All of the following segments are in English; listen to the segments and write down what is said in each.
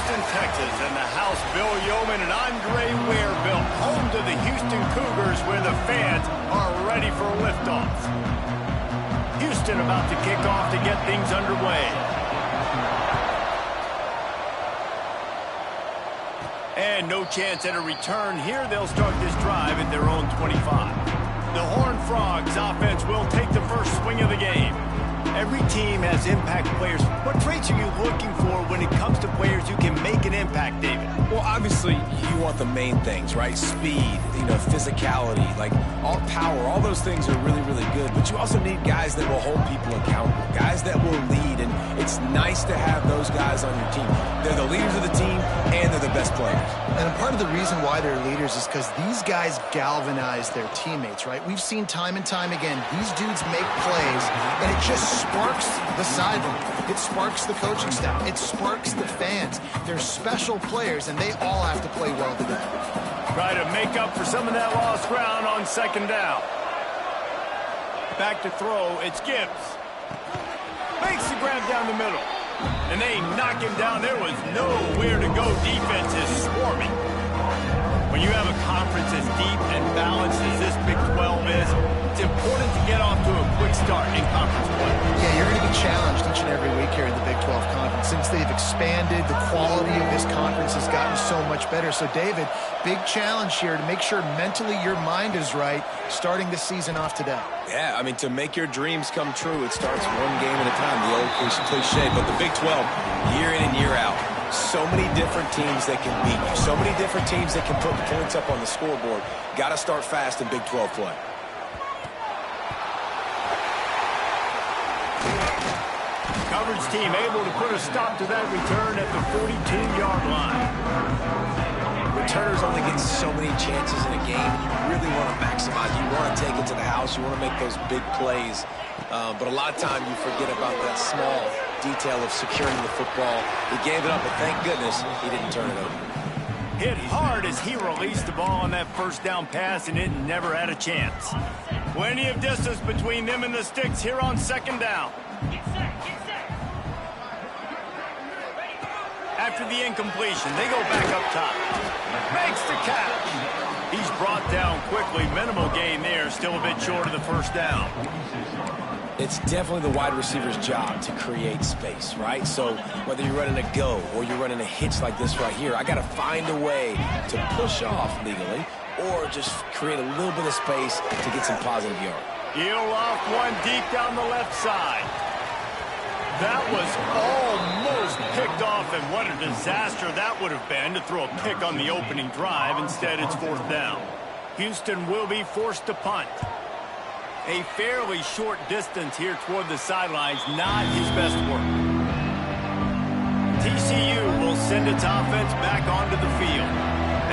Houston, Texas, and the house Bill Yeoman and Andre Ware built, home to the Houston Cougars, where the fans are ready for liftoff. Houston about to kick off to get things underway. And no chance at a return here. They'll start this drive at their own 25. The Horned Frogs offense will take the first swing of the game. Every team has impact players. What traits are you looking for when it comes to players who can make an impact, David? Well, obviously, you want the main things, right? Speed, physicality, like all power, all those things are really, really good. But you also need guys that will hold people accountable, guys that will lead. And it's nice to have those guys on your team. They're the leaders of the team, and they're the best players. And part of the reason why they're leaders is because these guys galvanize their teammates, right? We've seen time and time again, these dudes make plays, and it just sparks the sideline. It sparks the coaching staff. It sparks the fans. They're special players, and they all have to play well today. Try to make up for some of that lost ground on second down. Back to throw, it's Gibbs. Makes the grab down the middle. And they knock him down. There was nowhere to go. Defense is swarming. When you have a conference as deep and balanced as this Big 12 is, it's important to get off to a quick start in conference play. Yeah, you're going to be challenged each and every week here in the Big 12 Conference. Since they've expanded, the quality of this conference has gotten so much better. So, David, big challenge here to make sure mentally your mind is right starting the season off today. Yeah, I mean, to make your dreams come true, it starts one game at a time, the old cliche. But the Big 12, year in and year out, so many different teams that can beat you, so many different teams that can put points up on the scoreboard. Got to start fast in Big 12 play. Coverage team able to put a stop to that return at the 42-yard line. Returners only get so many chances in a game. You really want to maximize. You want to take it to the house. You want to make those big plays. But a lot of time you forget about that small detail of securing the football. He gave it up, but thank goodness he didn't turn it over. Hit hard as he released the ball on that first down pass, and it never had a chance. Plenty of distance between them and the sticks here on second down. After the incompletion, they go back up top. Makes the catch. He's brought down quickly. Minimal gain there. Still a bit short of the first down. It's definitely the wide receiver's job to create space, right? So whether you're running a go or you're running a hitch like this right here, I got to find a way to push off legally or just create a little bit of space to get some positive yards. Heel off one deep down the left side. That was almost picked off, and what a disaster that would have been to throw a pick on the opening drive. Instead, it's fourth down. Houston will be forced to punt. A fairly short distance here toward the sidelines, not his best work. TCU will send its offense back onto the field.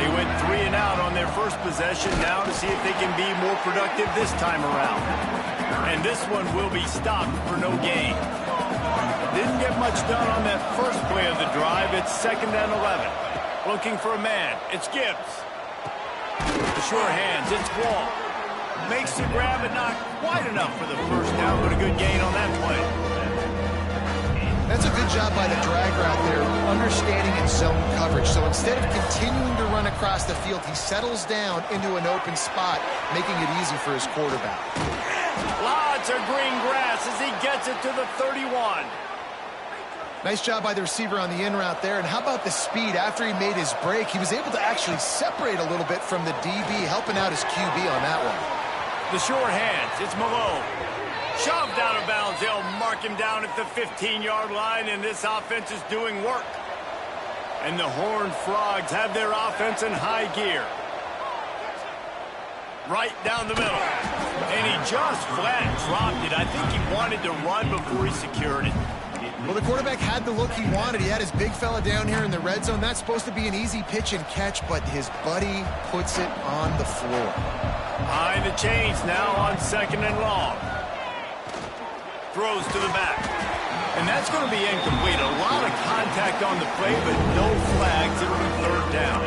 They went 3 and out on their first possession, now to see if they can be more productive this time around. And this one will be stopped for no gain. Didn't get much done on that first play of the drive. It's 2nd and 11. Looking for a man. It's Gibbs. The sure hands. It's Wall. Makes the grab, but not quite enough for the first down, but a good gain on that play. That's a good job by the drag route there, understanding its zone coverage. So instead of continuing to run across the field, he settles down into an open spot, making it easy for his quarterback. Lots of green grass as he gets it to the 31. Nice job by the receiver on the in route there. And how about the speed? After he made his break, he was able to actually separate a little bit from the DB, helping out his QB on that one. The short hands. It's Malone. Shoved out of bounds. They'll mark him down at the 15-yard line, and this offense is doing work. And the Horned Frogs have their offense in high gear. Right down the middle. And he just flat dropped it. I think he wanted to run before he secured it. Well, the quarterback had the look he wanted. He had his big fella down here in the red zone. That's supposed to be an easy pitch and catch, but his buddy puts it on the floor. Behind the chains now on 2nd and long. Throws to the back. And that's going to be incomplete. A lot of contact on the play, but no flags. It'll be 3rd down.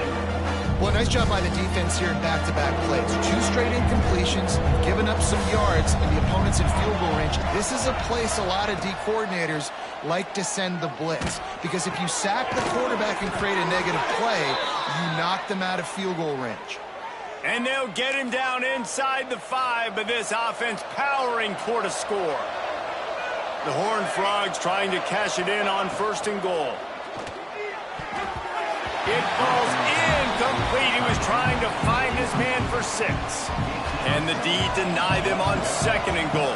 Well, nice job by the defense here in back-to-back plays. 2 straight incompletions, giving up some yards, and the opponent's in field goal range. This is a place a lot of D coordinators like to send the blitz, because if you sack the quarterback and create a negative play, you knock them out of field goal range. And they'll get him down inside the 5, but this offense powering toward a score. The Horned Frogs trying to cash it in on 1st and goal. It falls incomplete. He was trying to find his man for 6. And the D denied them on 2nd and goal.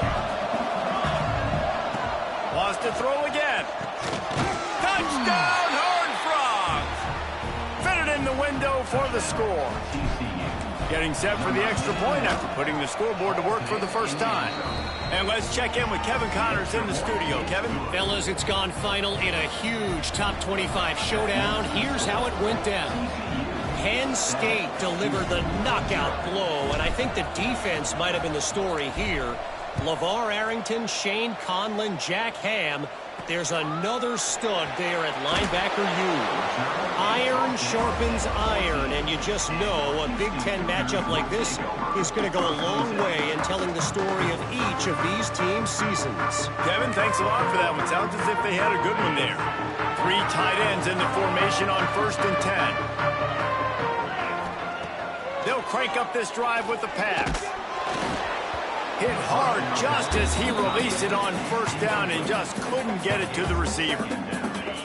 Wants to throw again. Touchdown, Horned Frogs! Fitted in the window for the score. Getting set for the extra point after putting the scoreboard to work for the first time. And let's check in with Kevin Connors in the studio. Kevin? Fellas, it's gone final in a huge top 25 showdown. Here's how it went down. Penn State delivered the knockout blow, and I think the defense might have been the story here. LeVar Arrington, Shane Conlon, Jack Ham. There's another stud there at linebacker U. Iron sharpens iron, and you just know a Big Ten matchup like this is going to go a long way in telling the story of each of these teams' seasons. Kevin, thanks a lot for that one. Sounds as if they had a good one there. 3 tight ends in the formation on 1st and 10. They'll crank up this drive with the pass. Hit hard just as he released it on 1st down and just couldn't get it to the receiver.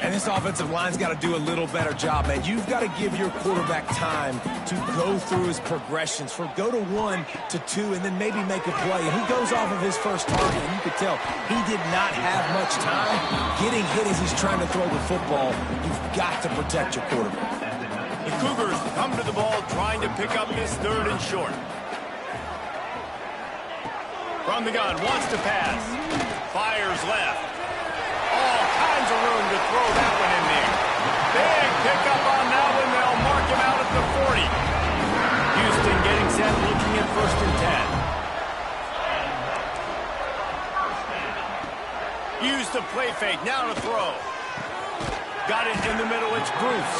And this offensive line's got to do a little better job, man. You've got to give your quarterback time to go through his progressions, from go to 1 to 2, and then maybe make a play. And he goes off of his first target, and you could tell he did not have much time getting hit as he's trying to throw the football. You've got to protect your quarterback. The Cougars come to the ball trying to pick up this 3rd and short. From the gun, wants to pass. Fires left. All kinds of room to throw that one in there. Big pickup on that one. They'll mark him out at the 40. Houston getting set, looking at 1st and 10. Use the play fake, now to throw. Got it in the middle, it's Bruce.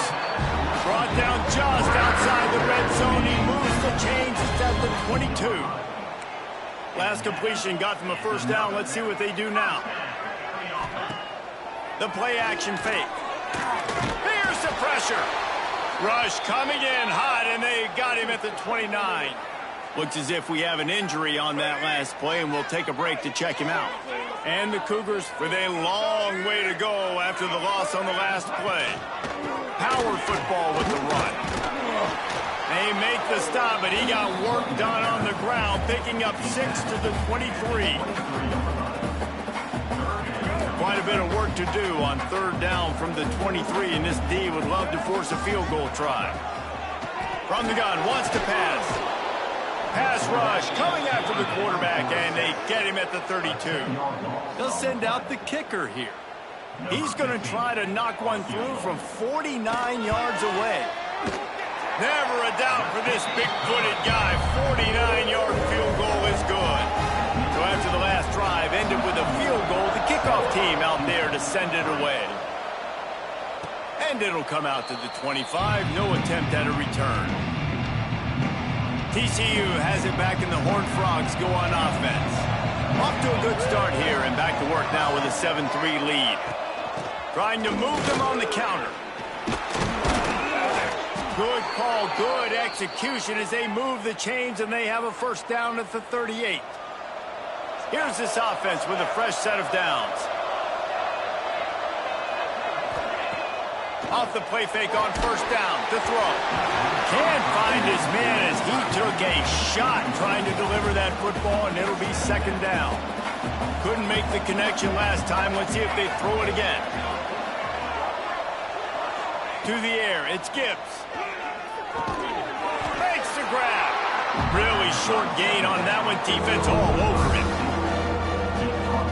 Brought down just outside the red zone. He moves the chains, it's at the 22. Last completion got them a 1st down. Let's see what they do now. The play action fake. Here's the pressure. Rush coming in hot, and they got him at the 29. Looks as if we have an injury on that last play, and we'll take a break to check him out. And the Cougars with a long way to go after the loss on the last play. Power football with the run. They make the stop, but he got work done on the ground, picking up 6 to the 23. Quite a bit of work to do on 3rd down from the 23, and this D would love to force a field goal try. From the gun, wants to pass. Pass rush, coming after the quarterback, and they get him at the 32. They'll send out the kicker here. He's going to try to knock one through from 49 yards away. Never a doubt for this big-footed guy. 49-yard field goal is good. So after the last drive ended with a field goal, the kickoff team out there to send it away. And it'll come out to the 25. No attempt at a return. TCU has it back, and the Horned Frogs go on offense. Off to a good start here, and back to work now with a 7-3 lead. Trying to move them on the counter. Good call, good execution as they move the chains, and they have a 1st down at the 38. Here's this offense with a fresh set of downs. Off the play fake on 1st down to throw. Can't find his man as he took a shot trying to deliver that football, and it'll be 2nd down. Couldn't make the connection last time. Let's see if they throw it again. To the air, it's Gibbs. Makes the grab. Really short gain on that one. Defense all over it.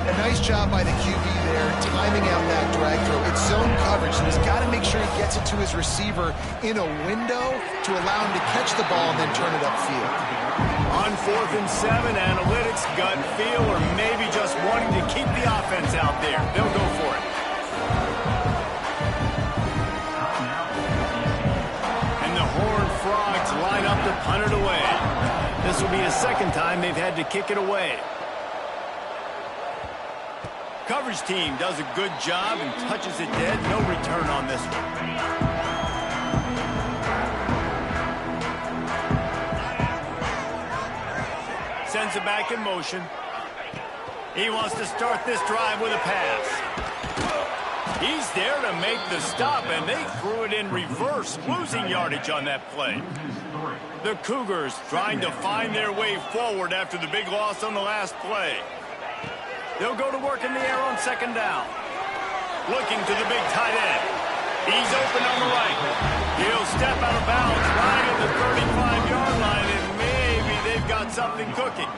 A nice job by the QB there, timing out that drag throw. It's zone coverage, so he's got to make sure he gets it to his receiver in a window to allow him to catch the ball and then turn it upfield. On 4th and 7, analytics, gut feel, or maybe just wanting to keep the offense out there. They'll go for it. And the Horned Frogs punted away. This will be the second time they've had to kick it away. Coverage team does a good job and touches it dead. No return on this one. Sends it back in motion. He wants to start this drive with a pass. He's there to make the stop, and they threw it in reverse, losing yardage on that play. The Cougars trying to find their way forward after the big loss on the last play. They'll go to work in the air on second down. Looking to the big tight end. He's open on the right. He'll step out of bounds right at the 35-yard line, and maybe they've got something cooking.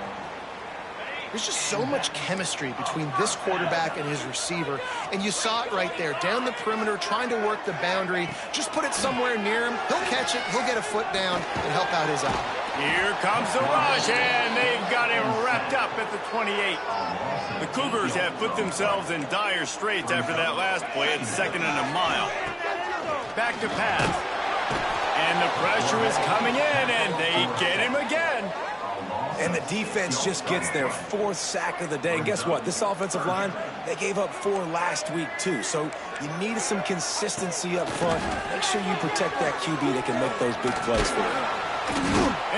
There's just so much chemistry between this quarterback and his receiver, and you saw it right there. Down the perimeter, trying to work the boundary. Just put it somewhere near him. He'll catch it, he'll get a foot down, and help out his eye. Here comes the rush, and they've got him wrapped up at the 28. The Cougars have put themselves in dire straits after that last play at 2nd and a mile. Back to pass. And the pressure is coming in, and they get him again. And the defense just gets their 4th sack of the day. And guess what? This offensive line, they gave up 4 last week, too. So you need some consistency up front. Make sure you protect that QB that can make those big plays for you.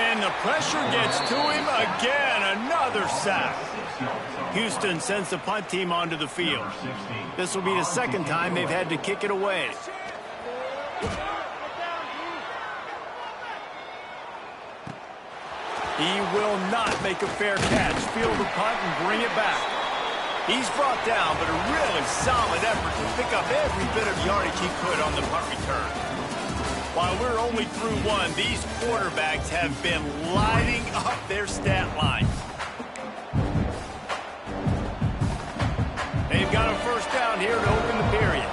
And the pressure gets to him again. Another sack. Houston sends the punt team onto the field. This will be the second time they've had to kick it away. He will not make a fair catch. Field the punt and bring it back. He's brought down, but a really solid effort to pick up every bit of yardage he could on the punt return. While we're only through one, these quarterbacks have been lighting up their stat line. They've got a first down here to open the period.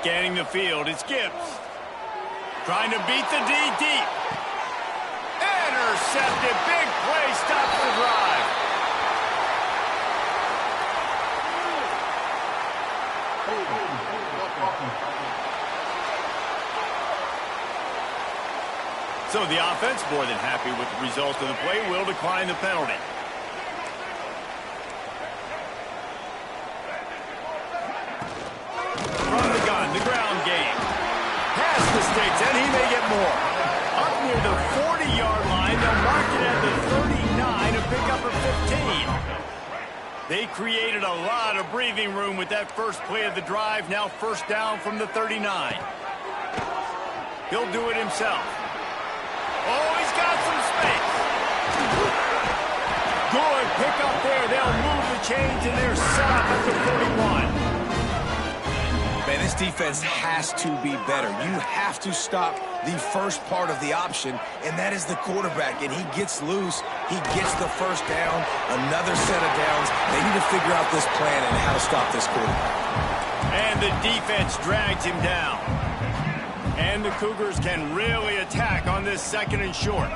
Scanning the field, it's Gibbs. Trying to beat the D deep. Intercepted, big play, stops the drive. So the offense, more than happy with the result of the play, will decline the penalty. From the gun, the ground game. Pass mistakes, and he may get more. Up near the 40-yard line, they'll mark it at the 39 and pick up a 15. They created a lot of breathing room with that first play of the drive. Now first down from the 39. He'll do it himself. Oh, he's got some space. Good pick up there. They'll move the chains, and they're set up at the 41. Man, this defense has to be better. You have to stop the first part of the option, and that is the quarterback. And he gets loose. He gets the first down, another set of downs. They need to figure out this plan and how to stop this quarterback. And the defense drags him down. And the Cougars can really attack on this 2nd and short.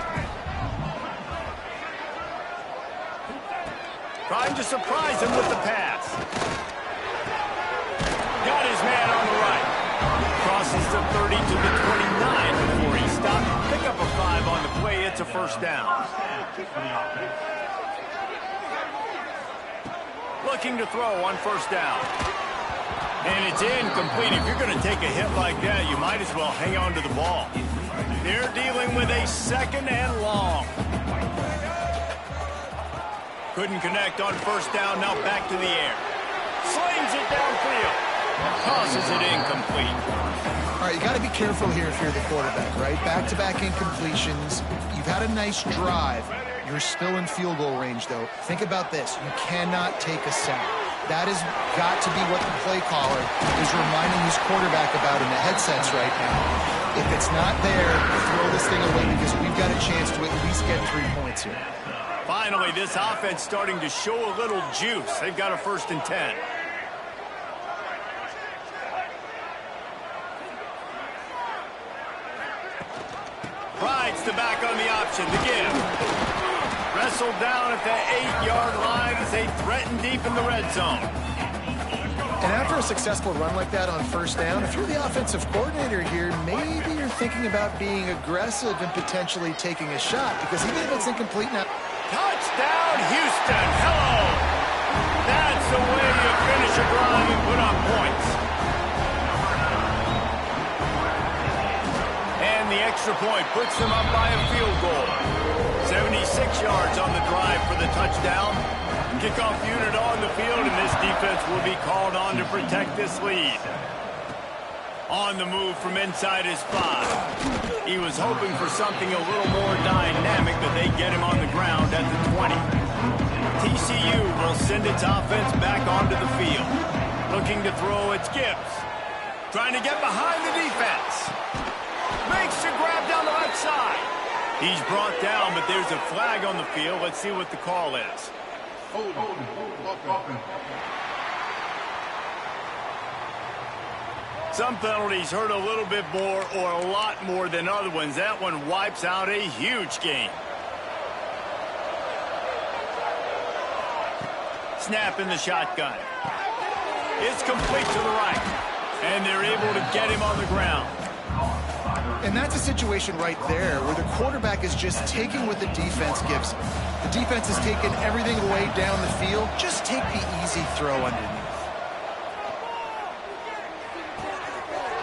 Trying to surprise him with the pass. Got his man on the right. Crosses the 30 to the 29 before he stopped. Pick up a 5 on the play. It's a first down. Looking to throw on first down. And it's incomplete. If you're going to take a hit like that, you might as well hang on to the ball. They're dealing with a 2nd and long. Couldn't connect on first down. Now back to the air. Slings it downfield. Tosses it incomplete. All right, you got to be careful here if you're the quarterback, right? Back-to-back incompletions. You've had a nice drive. You're still in field goal range, though. Think about this. You cannot take a sack. That has got to be what the play caller is reminding his quarterback about in the headsets right now. If it's not there, throw this thing away because we've got a chance to at least get 3 points here. Finally, this offense starting to show a little juice. They've got a 1st and 10. Pride's the back on the option to give. Wrestled down at the 8-yard line as they threaten deep in the red zone. And after a successful run like that on first down, if you're the offensive coordinator here, maybe you're thinking about being aggressive and potentially taking a shot, because even if it's incomplete now. Touchdown, Houston. Hello. That's the way you finish a drive and put up points. And the extra point puts them up by a field goal. 76 yards on the drive for the touchdown. Kickoff unit on the field, and this defense will be called on to protect this lead. On the move from inside his 5. He was hoping for something a little more dynamic, but they get him on the ground at the 20. TCU will send its offense back onto the field. Looking to throw, it's Gibbs. Trying to get behind the defense. Makes the grab down the left side. He's brought down, but there's a flag on the field. Let's see what the call is. Some penalties hurt a little bit more or a lot more than other ones. That one wipes out a huge game. Snap in the shotgun. It's complete to the right. And they're able to get him on the ground. And that's a situation right there where the quarterback is just taking what the defense gives him. The defense has taken everything away down the field. Just take the easy throw underneath.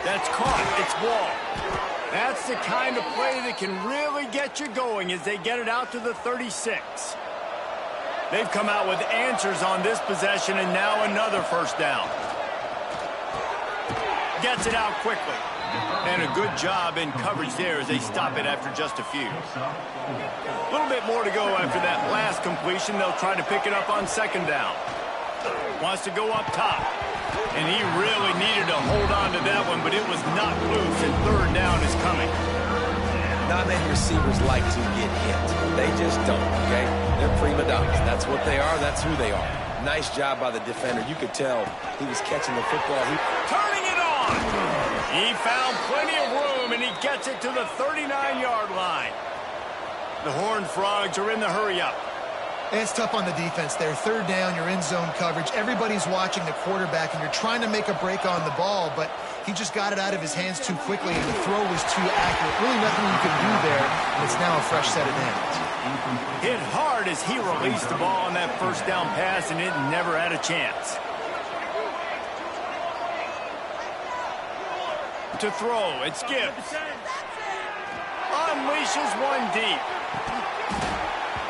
That's caught. It's ball. That's the kind of play that can really get you going as they get it out to the 36. They've come out with answers on this possession, and now another first down. Gets it out quickly. And a good job in coverage there as they stop it after just a few. A little bit more to go after that last completion. They'll try to pick it up on second down. Wants to go up top. And he really needed to hold on to that one, but it was not loose, and third down is coming. Not many receivers like to get hit. They just don't, okay? They're prima donnas. That's what they are. That's who they are. Nice job by the defender. You could tell he was catching the football. Turning it on! He found plenty of room, and he gets it to the 39-yard line. The Horned Frogs are in the hurry-up. It's tough on the defense there. Third down, you're in zone coverage. Everybody's watching the quarterback, and you're trying to make a break on the ball, but he just got it out of his hands too quickly, and the throw was too accurate. Really nothing you can do there, and it's now a fresh set of downs. Hit hard as he released the ball on that first down pass, and it never had a chance. To throw, it's Gibbs. Unleashes one deep.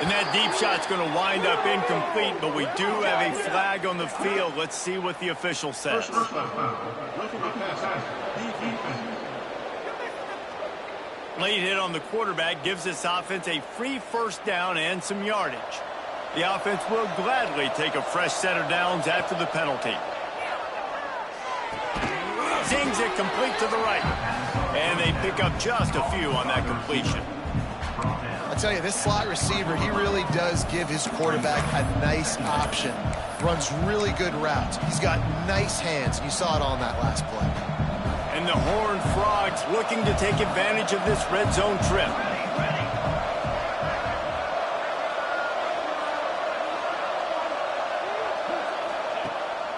And that deep shot's going to wind up incomplete, but we do have a flag on the field. Let's see what the official says. Late hit on the quarterback gives this offense a free first down and some yardage. The offense will gladly take a fresh set of downs after the penalty. Zings it complete to the right. And they pick up just a few on that completion. I'll tell you, this slot receiver, he really does give his quarterback a nice option. Runs really good routes. He's got nice hands. You saw it on that last play. And the Horned Frogs looking to take advantage of this red zone trip.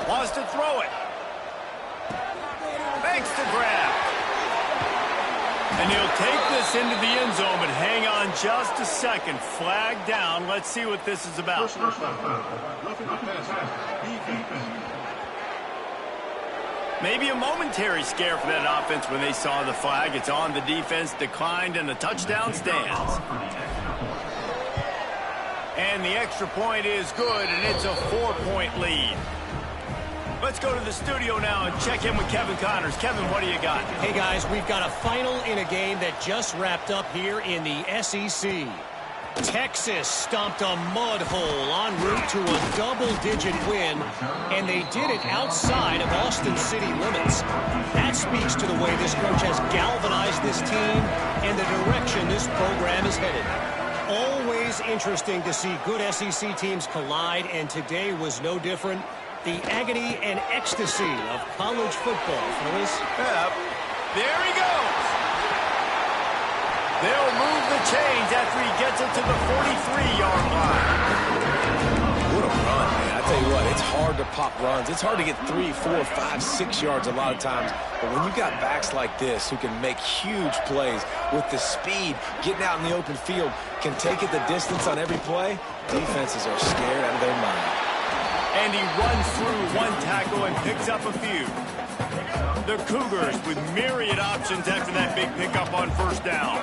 Wants to throw it. Makes the grab. And he'll take this into the end zone, but hang on just a second. Flag down. Let's see what this is about. Maybe a momentary scare for that offense when they saw the flag. It's on the defense, declined, and the touchdown stands. And the extra point is good, and it's a 4-point lead. Let's go to the studio now and check in with Kevin Connors. Kevin, what do you got? Hey, guys, we've got a final in a game that just wrapped up here in the SEC. Texas stomped a mud hole en route to a double-digit win, and they did it outside of Austin City limits. That speaks to the way this coach has galvanized this team and the direction this program is headed. Always interesting to see good SEC teams collide, and today was no different. The agony and ecstasy of college football, fellas. Yeah, there he goes. They'll move the chains after he gets it to the 43-yard line. What a run, man. I tell you what, it's hard to pop runs. It's hard to get 3, 4, 5, 6 yards a lot of times. But when you've got backs like this who can make huge plays with the speed, getting out in the open field, can take it the distance on every play, defenses are scared out of their mind. And he runs through one tackle and picks up a few. The Cougars with myriad options after that big pickup on first down.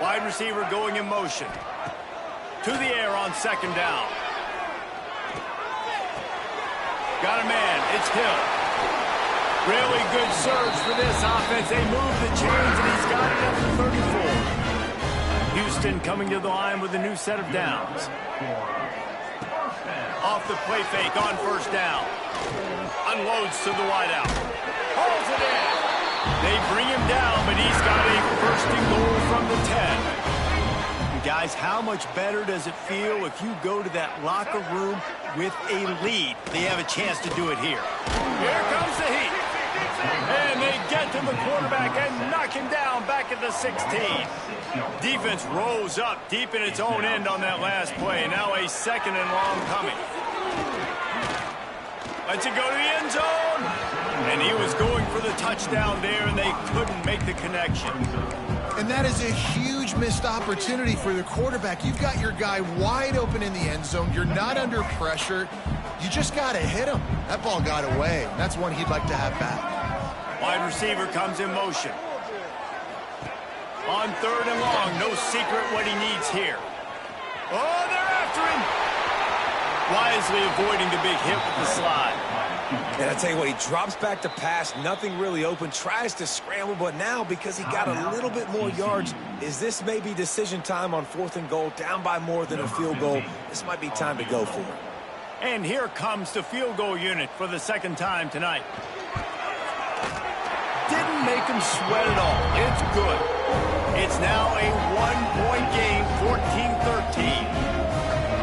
Wide receiver going in motion. To the air on second down. Got a man. It's Hill. Really good surge for this offense. They move the chains, and he's got it up to 34. Houston coming to the line with a new set of downs. Off the play fake on first down. Unloads to the wideout. Hauls it in. They bring him down, but he's got a first and goal from the 10. Guys, how much better does it feel if you go to that locker room with a lead? They have a chance to do it here. Here comes the heat. And they get to the quarterback and knock him down back at the 16. Defense rose up deep in its own end on that last play. Now a second and long coming. Lets it go to the end zone. And he was going for the touchdown there, and they couldn't make the connection. And that is a huge missed opportunity for the quarterback. You've got your guy wide open in the end zone. You're not under pressure. You just got to hit him. That ball got away. That's one he'd like to have back. Wide receiver comes in motion. On third and long, no secret what he needs here. Oh, they're after him. Wisely avoiding the big hit with the slide. And I tell you what, he drops back to pass, nothing really open, tries to scramble, but now because he got a little bit more yards, is this maybe decision time on 4th and goal, down by more than a field goal? This might be time to go for it. And here comes the field goal unit for the second time tonight. Didn't make him sweat at all. It's good. It's now a one-point game, 14-13.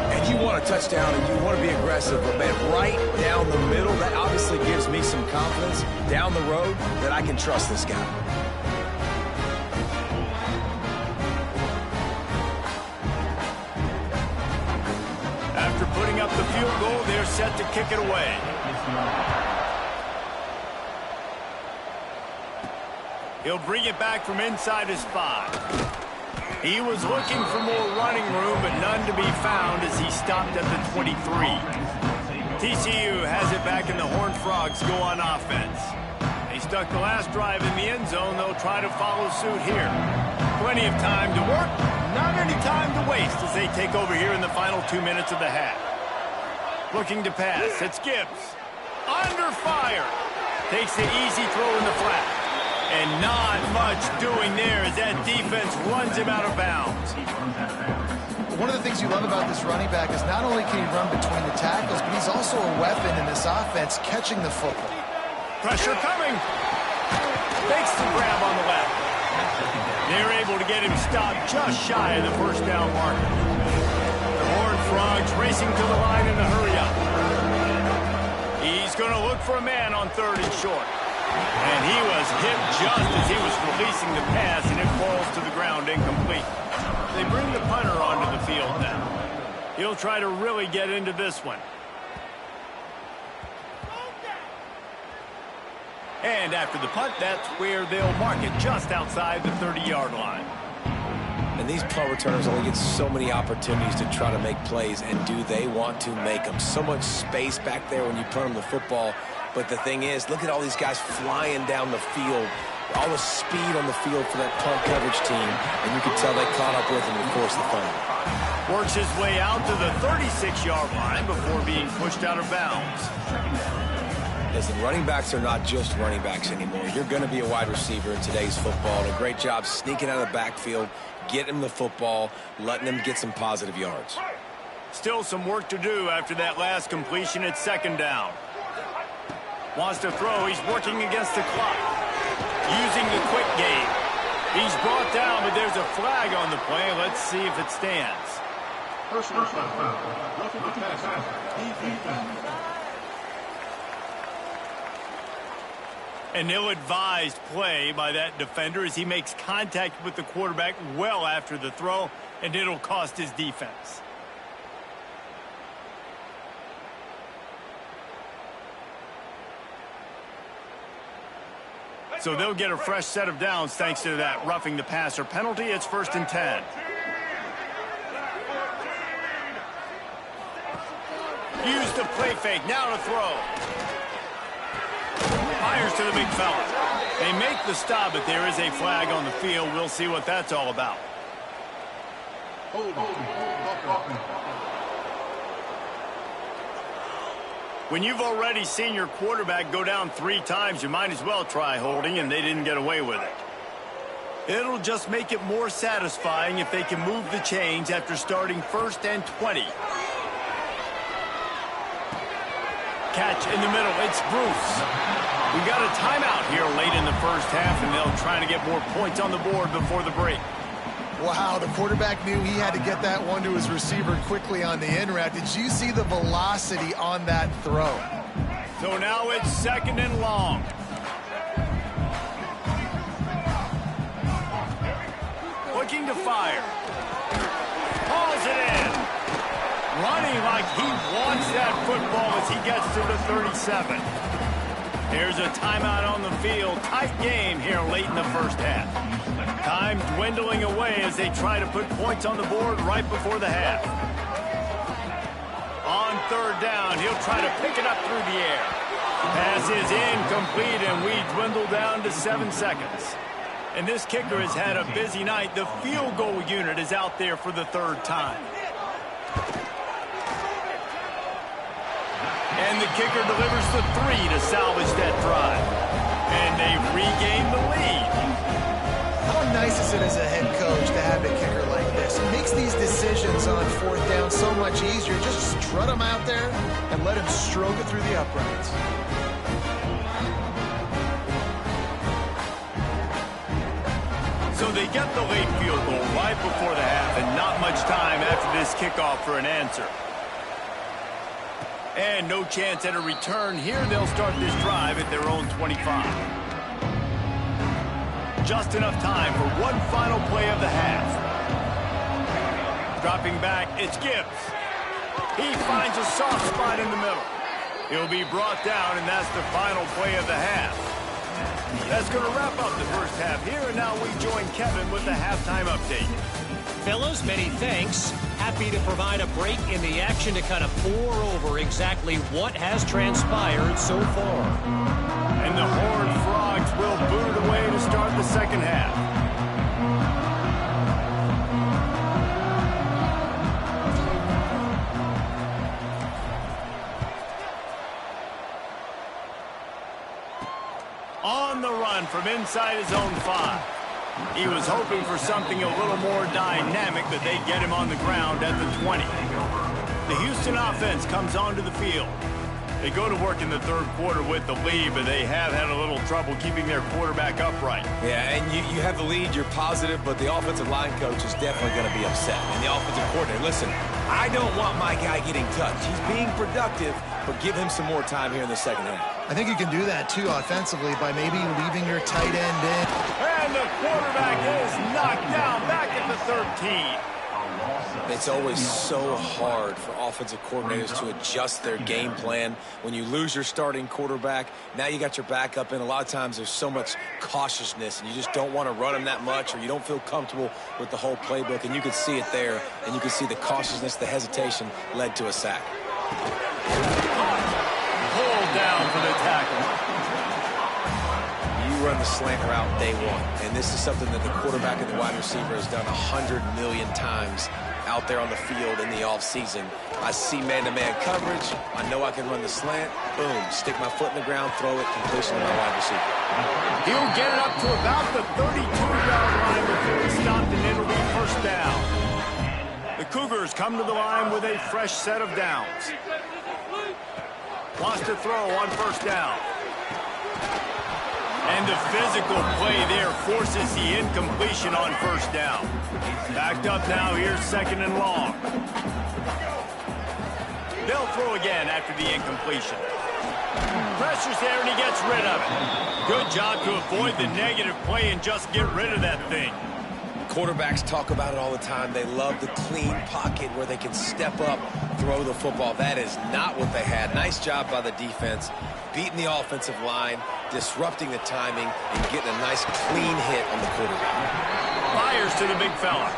And you want a touchdown and you want to be aggressive, but man, right down the middle, that obviously gives me some confidence down the road that I can trust this guy. After putting up the field goal, they're set to kick it away. He'll bring it back from inside his 5. He was looking for more running room, but none to be found as he stopped at the 23. TCU has it back and the Horned Frogs go on offense. They stuck the last drive in the end zone. They'll try to follow suit here. Plenty of time to work, not any time to waste as they take over here in the final 2 minutes of the half. Looking to pass. It's Gibbs. Under fire. Takes the easy throw in the flat. And not much doing there as that defense runs him out of bounds. One of the things you love about this running back is not only can he run between the tackles, but he's also a weapon in this offense catching the football. Pressure coming. Makes the grab on the left. They're able to get him stopped just shy of the first down marker. The Horned Frogs racing to the line in a hurry-up. He's going to look for a man on 3rd and short. And he was hit just as he was releasing the pass, and it falls to the ground incomplete. They bring the punter onto the field now. He'll try to really get into this one. And after the punt, that's where they'll mark it, just outside the 30-yard line. And these punt returners only get so many opportunities to try to make plays, and do they want to make them? So much space back there when you punt them the football. But the thing is, look at all these guys flying down the field, all the speed on the field for that punt coverage team, and you can tell they caught up with him and forced the fumble. Works his way out to the 36-yard line before being pushed out of bounds. Listen, running backs are not just running backs anymore. You're going to be a wide receiver in today's football, and a great job sneaking out of the backfield, getting him the football, letting him get some positive yards. Still some work to do after that last completion at 2nd down. Wants to throw. He's working against the clock. Using the quick game. He's brought down, but there's a flag on the play. Let's see if it stands. Personal foul. Roughing the passer. An ill-advised play by that defender as he makes contact with the quarterback well after the throw, and it'll cost his defense. So they'll get a fresh set of downs thanks to that roughing the passer penalty. It's 1st and 10. Use the play fake. Now to throw. Fires to the big fella. They make the stop, but there is a flag on the field. We'll see what that's all about. When you've already seen your quarterback go down 3 times, you might as well try holding, and they didn't get away with it. It'll just make it more satisfying if they can move the chains after starting 1st and 20. Catch in the middle. It's Bruce. We got a timeout here late in the first half, and they'll try to get more points on the board before the break. Wow, the quarterback knew he had to get that one to his receiver quickly on the in route. Did you see the velocity on that throw? So now it's 2nd and long. Looking to fire. Hauls it in. Running like he wants that football as he gets to the 37. There's a timeout on the field. Tight game here late in the first half. Time dwindling away as they try to put points on the board right before the half. On 3rd down, he'll try to pick it up through the air. Pass is incomplete, and we dwindle down to 7 seconds. And this kicker has had a busy night. The field goal unit is out there for the 3rd time. And the kicker delivers the 3 to salvage that drive. And they regain the lead. How nice is it as a head coach to have a kicker like this? It makes these decisions on 4th down so much easier. Just strut him out there and let him stroke it through the uprights. So they get the late field goal right before the half, and not much time after this kickoff for an answer. And no chance at a return here. They'll start this drive at their own 25. Just enough time for one final play of the half. Dropping back, it's Gibbs. He finds a soft spot in the middle. He'll be brought down, and that's the final play of the half. That's going to wrap up the first half here, and now we join Kevin with the halftime update. Fellas, many thanks. Happy to provide a break in the action to kind of pour over exactly what has transpired so far. And the Horned Frogs will boot it away to start the second half. On the run from inside his own 5. He was hoping for something a little more dynamic, but they get him on the ground at the 20. The Houston offense comes onto the field. They go to work in the 3rd quarter with the lead, but they have had a little trouble keeping their quarterback upright. Yeah, and you have the lead, you're positive, but the offensive line coach is definitely going to be upset. And the offensive coordinator, listen, I don't want my guy getting touched. He's being productive, but give him some more time here in the second half. I think you can do that, too, offensively, by maybe leaving your tight end in. And the quarterback is knocked down back at the 13. It's always so hard for offensive coordinators to adjust their game plan. When you lose your starting quarterback, now you got your backup in. A lot of times there's so much cautiousness, and you just don't want to run him that much, or you don't feel comfortable with the whole playbook, and you can see it there, and you can see the cautiousness, the hesitation led to a sack. Pulled down for the tackle. You run the slant route day one, and this is something that the quarterback and the wide receiver has done 100 million times out there on the field in the offseason. I see man-to-man coverage. I know I can run the slant. Boom, stick my foot in the ground, throw it, completion to my wide receiver. He'll get it up to about the 32-yard line before it's stopped, and it'll be 1st down. The Cougars come to the line with a fresh set of downs. Wants to throw on 1st down. And the physical play there forces the incompletion on 1st down. Backed up now, here's 2nd and long. They'll throw again after the incompletion. Pressure's there, and he gets rid of it. Good job to avoid the negative play and just get rid of that thing. Quarterbacks talk about it all the time. They love the clean pocket where they can step up, throw the football. That is not what they had. Nice job by the defense, beating the offensive line, disrupting the timing, and getting a nice clean hit on the quarterback. Fires to the big fella.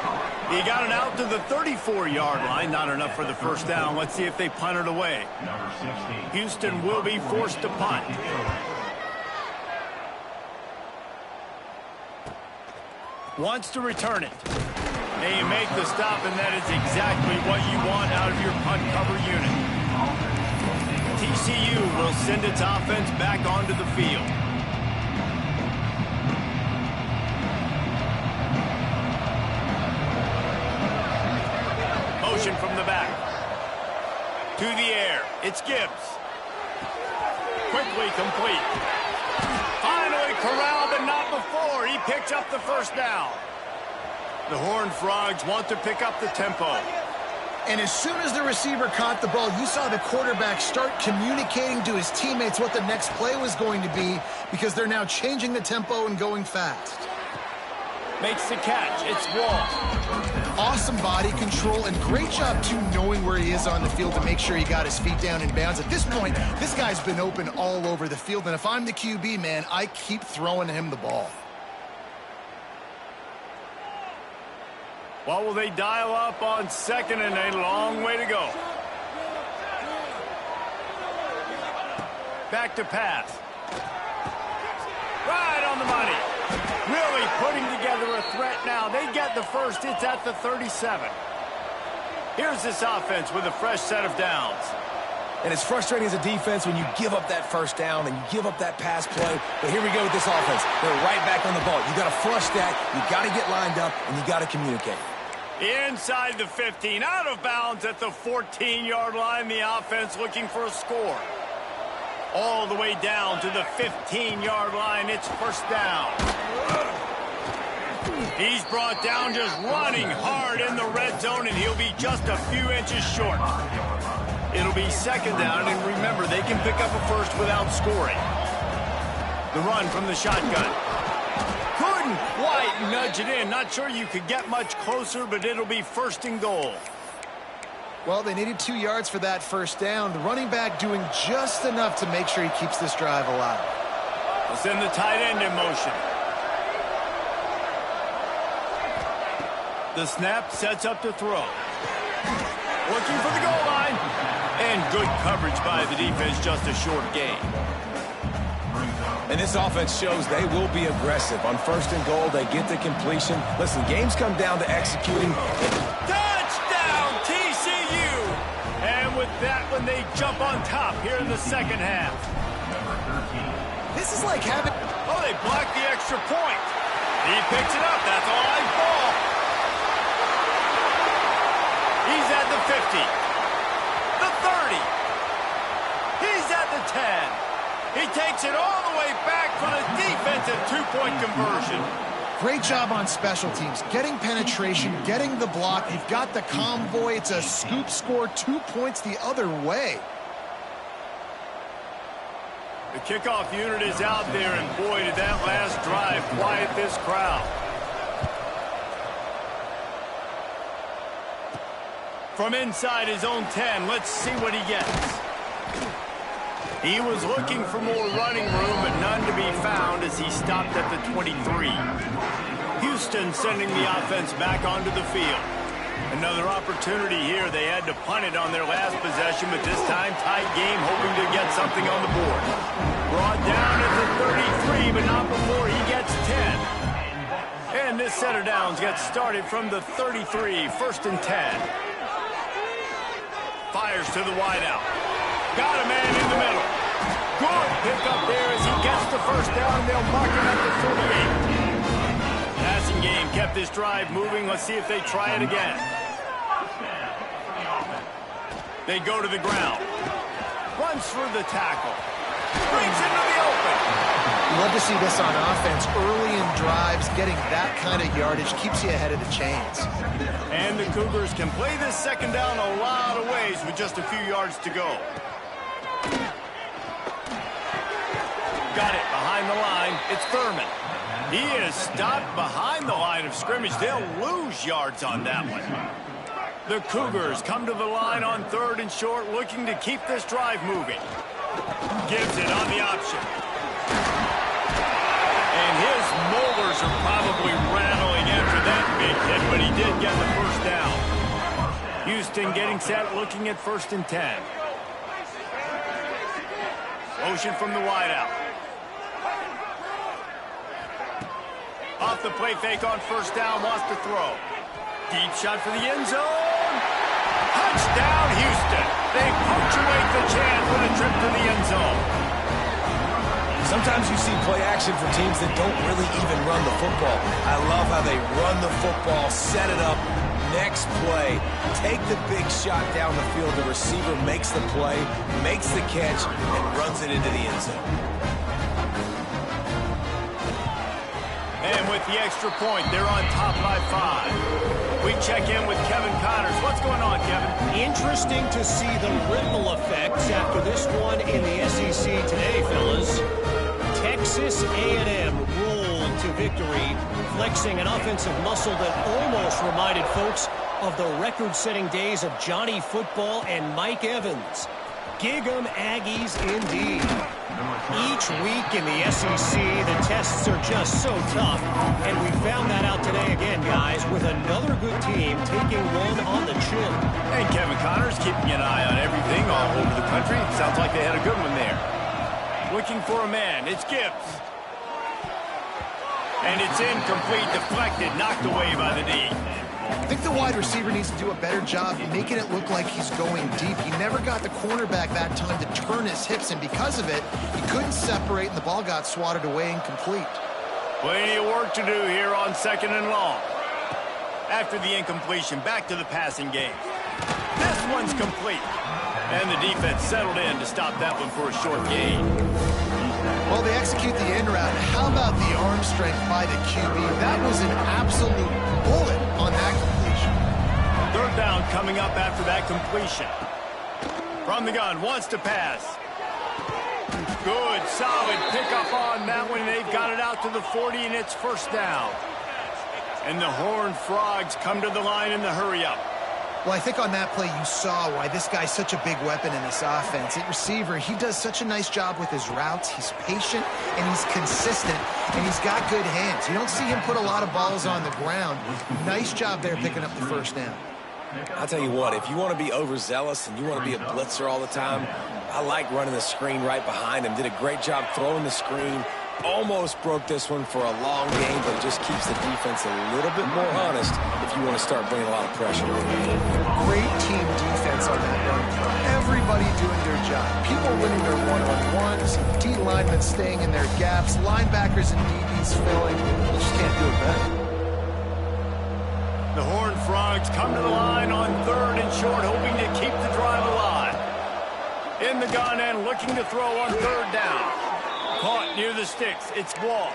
He got it out to the 34-yard line. Not enough for the first down. Let's see if they punt it away. Houston will be forced to punt. Wants to return it. They make the stop, and that is exactly what you want out of your punt cover unit. TCU will send its offense back onto the field. Motion from the back. To the air. It's Gibbs. Quickly complete. Finally corralled, but not before. He picks up the first down. The Horned Frogs want to pick up the tempo. And as soon as the receiver caught the ball, you saw the quarterback start communicating to his teammates what the next play was going to be, because they're now changing the tempo and going fast. Makes the catch. It's Wall. Awesome body control and great job, too, knowing where he is on the field to make sure he got his feet down in bounds. At this point, this guy's been open all over the field, and if I'm the QB, man, I keep throwing him the ball. What will they dial up on second and a long way to go? Back to pass. Right on the money. Really putting together a threat now. They get the first. It's at the 37. Here's this offense with a fresh set of downs. And it's frustrating as a defense when you give up that first down and you give up that pass play. But here we go with this offense. They're right back on the ball. You got to flush that. You got to get lined up, and you got to communicate. Inside the 15, out of bounds at the 14-yard line. The offense looking for a score. All the way down to the 15-yard line. It's first down. He's brought down just running hard in the red zone, and he'll be just a few inches short. It'll be second down, and remember, they can pick up a first without scoring. The run from the shotgun. Couldn't quite nudge it in. Not sure you could get much closer, but it'll be first and goal. Well, they needed 2 yards for that first down. The running back doing just enough to make sure he keeps this drive alive. They'll send the tight end in motion. The snap sets up to throw. Looking for the goal line. And good coverage by the defense, just a short gain. And this offense shows they will be aggressive. On first and goal, they get the completion. Listen, games come down to executing. Touchdown, TCU! And with that one, they jump on top here in the second half. This is like having... Oh, they blocked the extra point. He picks it up. That's a live ball. He's at the 50. The 30. He's at the 10. He takes it all the way back for the defensive two-point conversion. Great job on special teams. Getting penetration, getting the block. You've got the convoy. It's a scoop score, 2 points the other way. The kickoff unit is out there, and boy, did that last drive quiet this crowd. From inside his own 10, let's see what he gets. He was looking for more running room, but none to be found as he stopped at the 23. Houston sending the offense back onto the field. Another opportunity here. They had to punt it on their last possession, but this time tight game, hoping to get something on the board. Brought down at the 33, but not before he gets 10. And this set of downs gets started from the 33, first and 10. Fires to the wideout. Got a man in the middle. Good pick up there as he gets the first down. They'll mark him at the 48. Passing game kept this drive moving. Let's see if they try it again. They go to the ground. Runs through the tackle. Brings into the open. Love to see this on offense. Early in drives, getting that kind of yardage keeps you ahead of the chains. And the Cougars can play this second down a lot of ways with just a few yards to go. got it behind the line. It's Thurman. He is stopped behind the line of scrimmage. They'll lose yards on that one. The Cougars come to the line on 3rd and short, looking to keep this drive moving. Gives it on the option. And his molars are probably rattling after that big hit, but he did get the first down. Houston getting set, looking at 1st and 10. Motion from the wideout. Off the play fake on 1st down, wants to throw. Deep shot for the end zone. Touchdown, Houston. They punctuate the chance with a trip to the end zone. Sometimes you see play action for teams that don't really even run the football. I love how they run the football, set it up, next play, take the big shot down the field. The receiver makes the play, makes the catch, and runs it into the end zone. And with the extra point, they're on top by 5. We check in with Kevin Connors. What's going on, Kevin? Interesting to see the ripple effects after this one in the SEC today, fellas. Texas A&M rolled to victory, flexing an offensive muscle that almost reminded folks of the record-setting days of Johnny Football and Mike Evans. Gig 'em Aggies indeed. Each week in the SEC, the tests are just so tough, and we found that out today again, guys, with another good team taking one on the chin. And Kevin Connors keeping an eye on everything all over the country. Sounds like they had a good one there. Looking for a man. It's Gibbs. And it's incomplete, deflected, knocked away by the knee. I think the wide receiver needs to do a better job making it look like he's going deep. He never got the cornerback that time to turn his hips, and because of it, he couldn't separate, and the ball got swatted away incomplete. Plenty of work to do here on 2nd and long. After the incompletion, back to the passing game. This one's complete. And the defense settled in to stop that one for a short gain. Well, they execute the end route. How about the arm strength by the QB? That was an absolute bullet on that completion. 3rd down coming up after that completion. From the gun, wants to pass. Good, solid pickup on that one. They've got it out to the 40, and it's 1st down. And the Horned Frogs come to the line in the hurry-up. Well, I think on that play you saw why this guy's such a big weapon in this offense. At receiver, he does such a nice job with his routes. He's patient, and he's consistent, and he's got good hands. You don't see him put a lot of balls on the ground. Nice job there picking up the 1st down. I'll tell you what, if you want to be overzealous and you want to be a blitzer all the time, I like running the screen right behind him. Did a great job throwing the screen. Almost broke this one for a long game, but it just keeps the defense a little bit more honest if you want to start bringing a lot of pressure. Great team defense on that run. Everybody doing their job. People winning their one-on-ones, D linemen staying in their gaps, linebackers and DBs filling. You just can't do it better. The Horned Frogs come to the line on 3rd and short, hoping to keep the drive alive. In the gun and looking to throw on 3rd down. Caught near the sticks. It's Wall.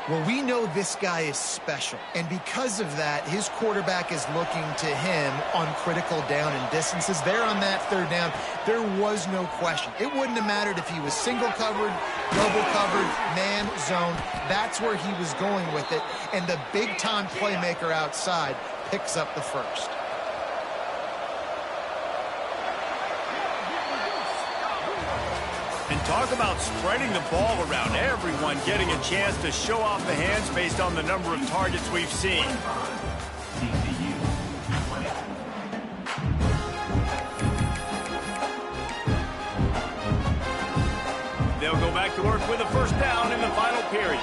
Well, we know this guy is special, and because of that, his quarterback is looking to him on critical down and distances. There on that 3rd down, there was no question. It wouldn't have mattered if he was single covered, double covered, man, zone. That's where he was going with it, and the big-time playmaker outside picks up the 1st. And talk about spreading the ball around. Everyone getting a chance to show off the hands based on the number of targets we've seen. They'll go back to work with a 1st down in the final period.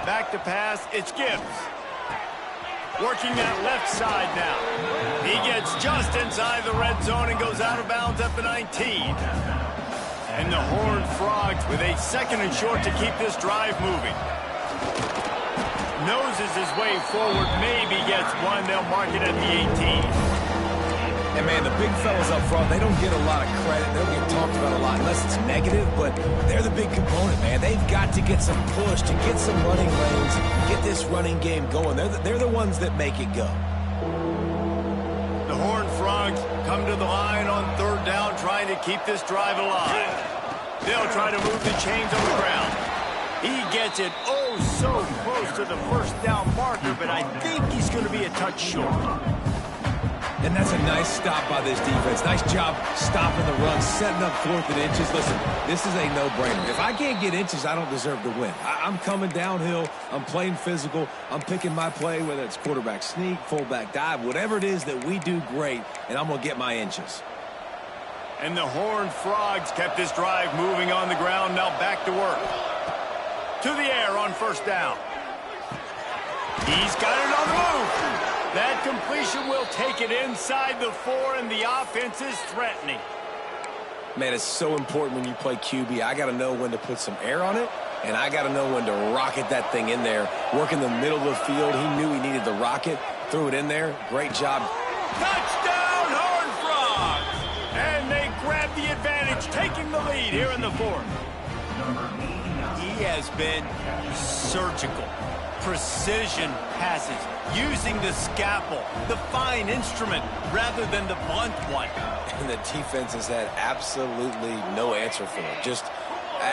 Back to pass, it's Gibbs. Working that left side now. He gets just inside the red zone and goes out of bounds at the 19. And the Horned Frogs with a 2nd and short to keep this drive moving. Noses his way forward, maybe gets one. They'll mark it at the 18. And, man, the big fellas up front, they don't get a lot of credit. They don't get talked about a lot unless it's negative, but they're the big component, man. They've got to get some push, to get some running lanes, get this running game going. They're the ones that make it go. The Horned Frogs come to the line on 3rd down, trying to to keep this drive alive. They'll try to move the chains on the ground. He gets it oh so close to the first down marker, but I think he's going to be a touch short. And that's a nice stop by this defense. Nice job stopping the run, setting up 4th and inches. Listen, this is a no-brainer. If I can't get inches, I don't deserve to win. I'm coming downhill. I'm playing physical. I'm picking my play, whether it's quarterback sneak, fullback dive, whatever it is that we do great, and I'm going to get my inches. And the Horned Frogs kept this drive moving on the ground. Now back to work. To the air on first down. He's got it on the move. That completion will take it inside the 4, and the offense is threatening. Man, it's so important when you play QB. I got to know when to put some air on it, and I got to know when to rocket that thing in there. Work in the middle of the field. He knew he needed the rocket. Threw it in there. Great job. Touchdown, Horned Frogs! And they grab the advantage, taking the lead here in the 4th. He has been surgical. Precision passes, using the scalpel, the fine instrument, rather than the blunt one. And the defense has had absolutely no answer for it. Just,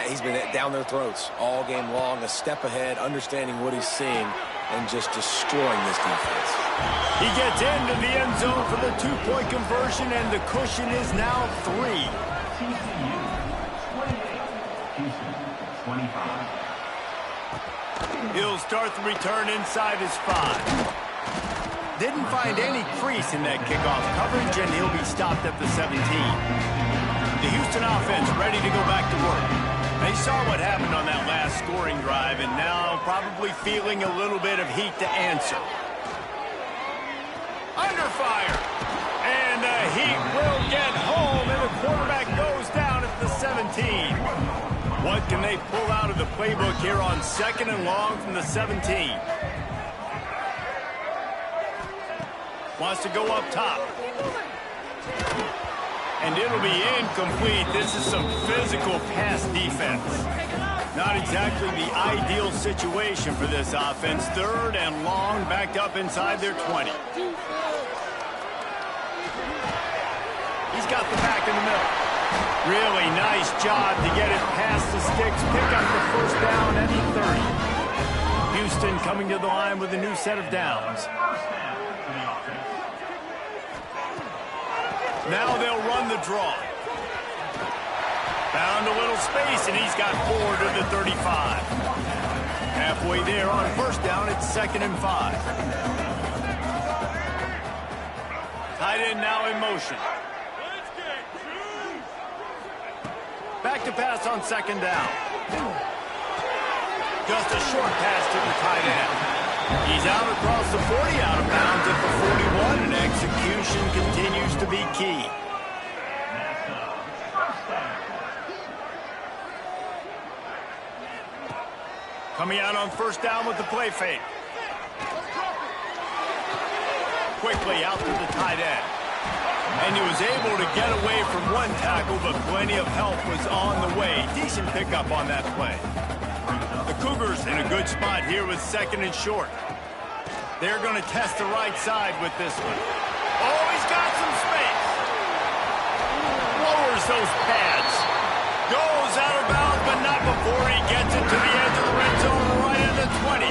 he's been down their throats all game long, a step ahead, understanding what he's seeing, and just destroying this defense. He gets into the end zone for the 2-point conversion, and the cushion is now 3. He'll start the return inside his 5. Didn't find any crease in that kickoff coverage, and he'll be stopped at the 17. The Houston offense ready to go back to work. They saw what happened on that last scoring drive, and now probably feeling a little bit of heat to answer. Under fire. And the heat will get home, and the quarterback goes down at the 17. What can they pull out of the playbook here on 2nd and long from the 17? Wants to go up top. And it'll be incomplete. This is some physical pass defense. Not exactly the ideal situation for this offense. 3rd and long, backed up inside their 20. He's got the back in the middle. Really nice job to get it past the sticks, pick up the first down at the 30. Houston coming to the line with a new set of downs. Now they'll run the draw. Found a little space, and he's got 4 to the 35. Halfway there on first down, it's 2nd and 5. Tight end now in motion. Back to pass on 2nd down. Just a short pass to the tight end. He's out across the 40, out of bounds at the 41, and execution continues to be key. Coming out on first down with the play fake. Quickly out to the tight end. And he was able to get away from one tackle, but plenty of help was on the way. Decent pickup on that play. The Cougars in a good spot here with 2nd and short. They're going to test the right side with this one. Oh, he's got some space. Lowers those pads. Goes out of bounds, but not before he gets it to the edge of the red zone right at the 20.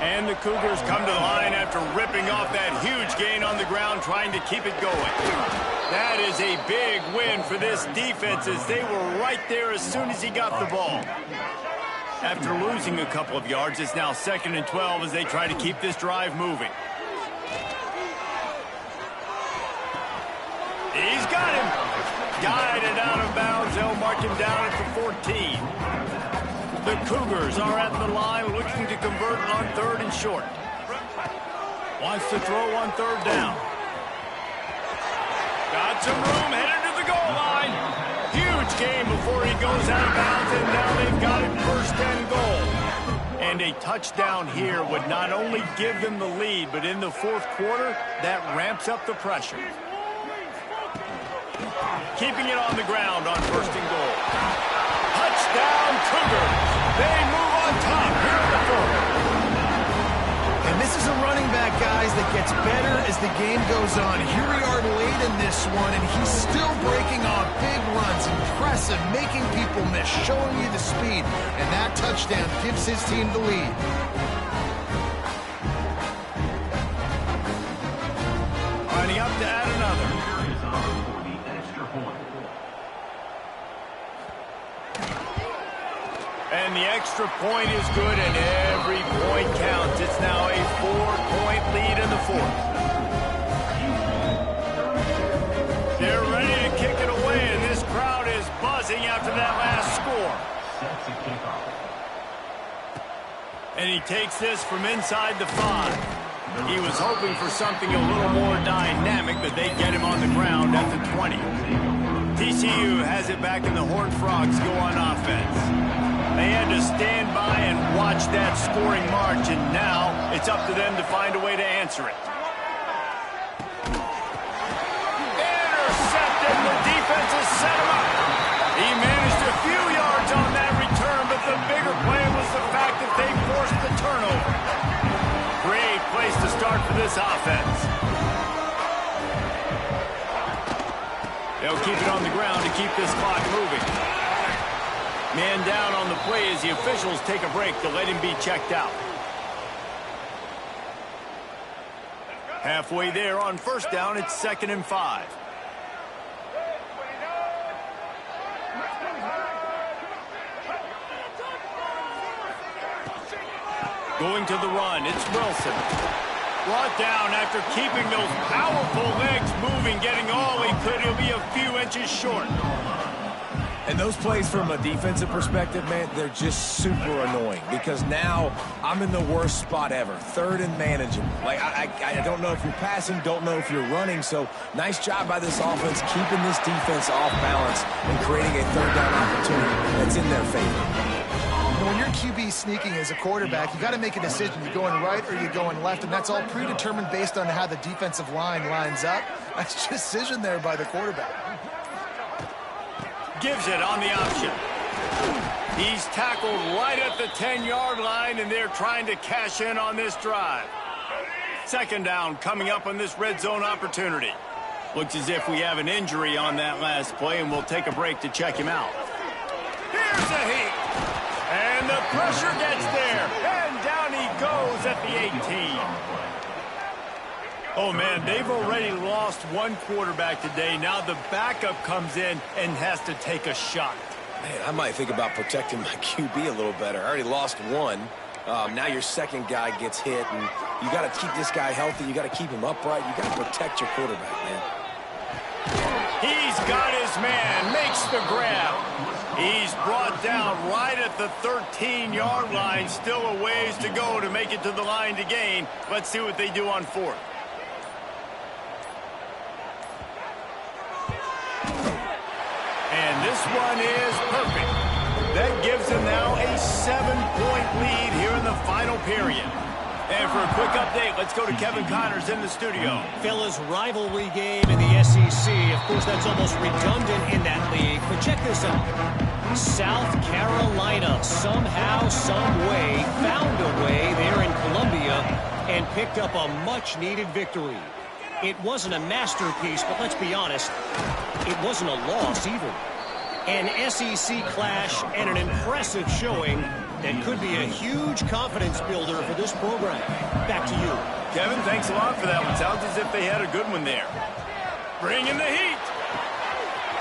And the Cougars come to the line after ripping off that huge gain on the ground, trying to keep it going. That is a big win for this defense, as they were right there as soon as he got the ball. After losing a couple of yards, it's now 2nd and 12 as they try to keep this drive moving. He's got him. Guided out of bounds. They'll mark him down at the 14. The Cougars are at the line looking to convert on 3rd and short. Wants to throw on 3rd down. Got some room, headed to the goal line. Huge game before he goes out of bounds, and now they've got it 1st and goal. And a touchdown here would not only give them the lead, but in the 4th quarter, that ramps up the pressure. Keeping it on the ground on 1st and goal. Touchdown, Cougars. They move on top here in the 4th. And this is a running back, guys, that gets better as the game goes on. Here we are late in this one, and he's still breaking off aggressive, making people miss, showing you the speed, and that touchdown gives his team the lead. Lining up to add another. And the extra point is good, and every point counts. It's now a 4-point lead in the fourth. They're ready to kick it away, and this crowd is buzzing after that last score. And he takes this from inside the 5. He was hoping for something a little more dynamic, but they get him on the ground at the 20. TCU has it back, and the Horned Frogs go on offense. They had to stand by and watch that scoring march, and now it's up to them to find a way to answer it. Intercepted, the defense has set him up. He managed a few yards on that return, but the bigger play was the fact that they forced the turnover. Great place to start for this offense. They'll keep it on the ground to keep this clock moving. Man down on the play as the officials take a break to let him be checked out. Halfway there on first down, it's 2nd and 5. Going to the run, it's Wilson. Brought down after keeping those powerful legs moving, getting all he could. He'll be a few inches short. And those plays from a defensive perspective, man, they're just super annoying because now I'm in the worst spot ever. 3rd and manageable. Like, I don't know if you're passing, don't know if you're running. So nice job by this offense keeping this defense off balance and creating a 3rd down opportunity that's in their favor. When your QB sneaking as a quarterback, you got to make a decision. You're going right or you're going left, and that's all predetermined based on how the defensive line lines up. Nice decision there by the quarterback. Gives it on the option. He's tackled right at the 10-yard line, and they're trying to cash in on this drive. 2nd down coming up on this red zone opportunity. Looks as if we have an injury on that last play, and we'll take a break to check him out. Here's a heat. And the pressure gets there. And down he goes at the 18. Oh, man, they've already lost one quarterback today. Now the backup comes in and has to take a shot. Man, I might think about protecting my QB a little better. I already lost one. Now your second guy gets hit, and you got to keep this guy healthy. You got to keep him upright. You got to protect your quarterback, man. He's got his man, makes the grab. He's brought down right at the 13-yard line. Still a ways to go to make it to the line to gain. Let's see what they do on 4th. And this one is perfect. That gives them now a 7-point lead here in the final period. And for a quick update, let's go to Kevin Connors in the studio. Fellas, rivalry game in the SEC. Of course, that's almost redundant in that league. But check this out. South Carolina somehow, some way, found a way there in Columbia and picked up a much-needed victory. It wasn't a masterpiece, but let's be honest, it wasn't a loss either. An SEC clash and an impressive showing that could be a huge confidence builder for this program. Back to you. Kevin, thanks a lot for that one. Sounds as if they had a good one there. Bringing the heat.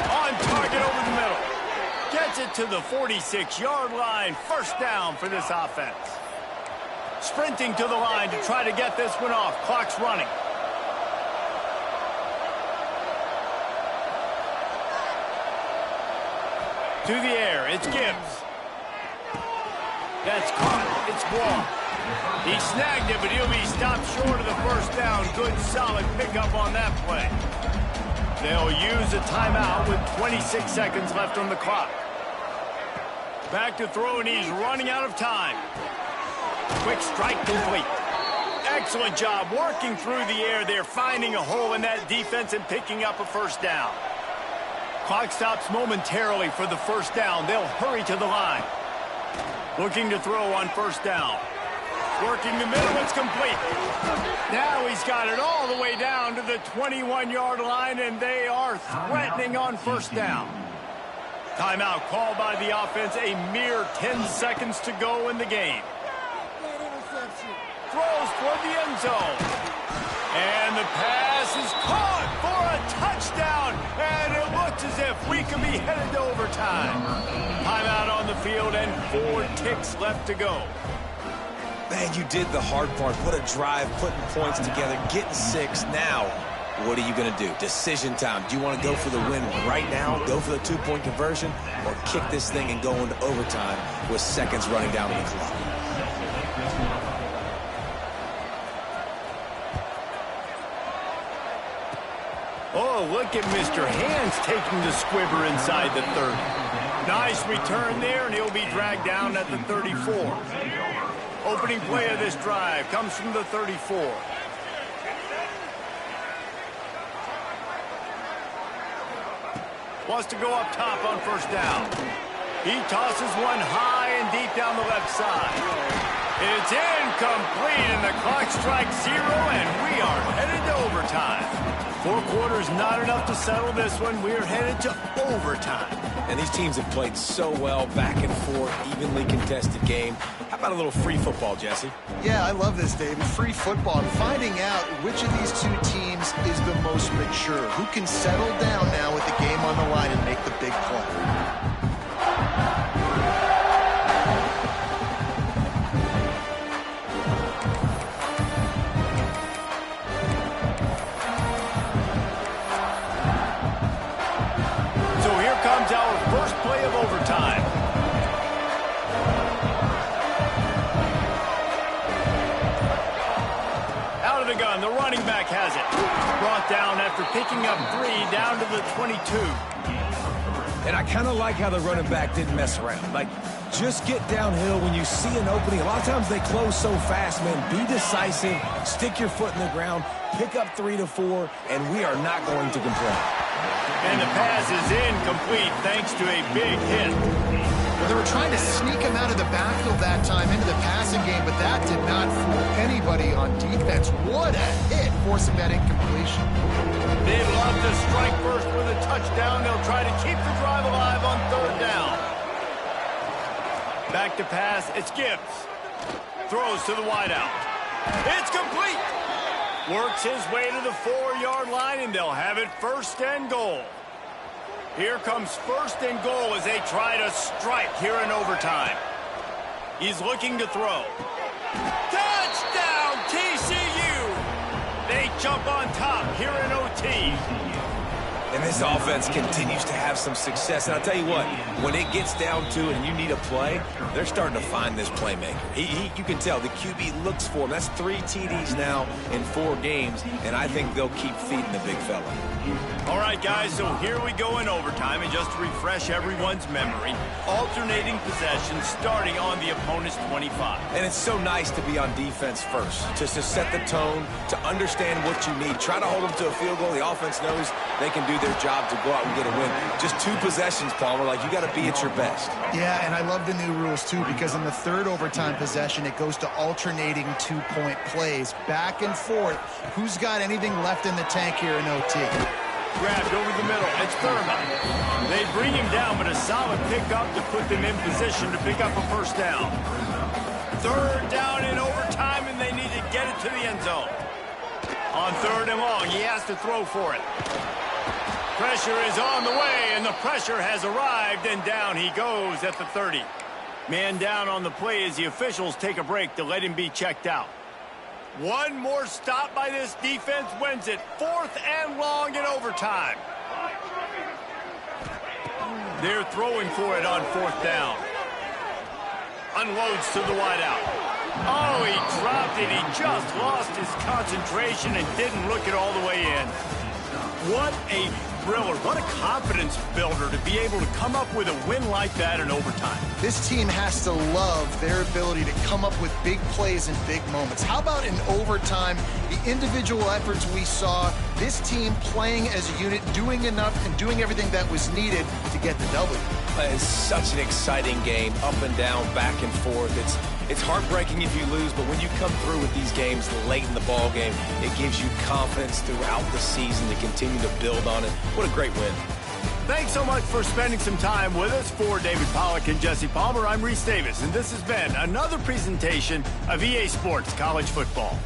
On target over the middle. Gets it to the 46-yard line. 1st down for this offense. Sprinting to the line to try to get this one off. Clock's running. To the air, it's Gibbs. That's caught. It's Ball. He snagged it, but he'll be stopped short of the 1st down. Good, solid pickup on that play. They'll use a timeout with 26 seconds left on the clock. Back to throw, and he's running out of time. Quick strike complete. Excellent job working through the air there, finding a hole in that defense and picking up a 1st down. Clock stops momentarily for the 1st down. They'll hurry to the line. Looking to throw on 1st down. Working the middle, it's complete. Now he's got it all the way down to the 21-yard line, and they are threatening on 1st down. Timeout called by the offense. A mere 10 seconds to go in the game. Throws toward the end zone. And the pass is caught for a touchdown. And it looks as if we could be headed to overtime. Timeout on the field and 4 ticks left to go. Man, you did the hard part. What a drive, putting points together, getting 6. Now, what are you going to do? Decision time. Do you want to go for the win right now, go for the 2-point conversion, or kick this thing and go into overtime with seconds running down on the clock? Oh, look at Mr. Hands taking the squibber inside the 30. Nice return there, and he'll be dragged down at the 34. Opening play of this drive comes from the 34. Wants to go up top on first down. He tosses one high and deep down the left side. It's incomplete, and the clock strikes 0, and we are headed to overtime. 4 quarters not enough to settle this one. We're headed to overtime. And these teams have played so well, back and forth, evenly contested game. How about a little free football, Jesse? Yeah, I love this, David. Free football. I'm finding out which of these 2 teams is the most mature. Who can settle down now with the game on the line and make the big play. Our first play of overtime. Out of the gun, the running back has it. Brought down after picking up 3 down to the 22. And I kind of like how the running back didn't mess around. Like, just get downhill when you see an opening. A lot of times they close so fast, man. Be decisive, stick your foot in the ground, pick up 3 to 4, and we are not going to complain. And the pass is incomplete thanks to a big hit. Well, they were trying to sneak him out of the backfield that time into the passing game, but that did not fool anybody on defense. What a hit, forcing that incompletion. They'd love to strike first with a touchdown. They'll try to keep the drive alive on 3rd down. Back to pass, it's Gibbs. Throws to the wideout. It's complete. Works his way to the 4-yard line, and they'll have it 1st and goal. Here comes 1st and goal as they try to strike here in overtime. He's looking to throw. Touchdown, TCU! They jump on top here in OT. And this offense continues to have some success. And I'll tell you what, when it gets down to it and you need a play, they're starting to find this playmaker. You can tell the QB looks for him. That's 3 TDs now in 4 games, and I think they'll keep feeding the big fella. All right, guys, so here we go in overtime, and just to refresh everyone's memory, alternating possessions starting on the opponent's 25. And it's so nice to be on defense first, just to set the tone, to understand what you need. Try to hold them to a field goal. The offense knows they can do their job to go out and get a win. Just 2 possessions, Palmer, like you got to be at your best. Yeah, and I love the new rules, too, because in the 3rd overtime possession, it goes to alternating 2-point plays, back and forth. Who's got anything left in the tank here in OT? Grabbed over the middle. It's Thurman. They bring him down, but a solid pickup to put them in position to pick up a 1st down. 3rd down in overtime, and they need to get it to the end zone. On 3rd and long, he has to throw for it. Pressure is on the way, and the pressure has arrived, and down he goes at the 30. Man down on the play as the officials take a break to let him be checked out. One more stop by this defense wins it. 4th and long in overtime. They're throwing for it on 4th down. Unloads to the wideout. Oh, he dropped it. He just lost his concentration and didn't look it all the way in. What a thriller. What a confidence builder to be able to come up with a win like that in overtime. This team has to love their ability to come up with big plays in big moments. How about in overtime, the individual efforts we saw, this team playing as a unit, doing enough and doing everything that was needed to get the W. It's such an exciting game, up and down, back and forth. It's heartbreaking if you lose, but when you come through with these games late in the ball game, it gives you confidence throughout the season to continue to build on it. What a great win. Thanks so much for spending some time with us. For David Pollack and Jesse Palmer, I'm Reese Davis, and this has been another presentation of EA Sports College Football.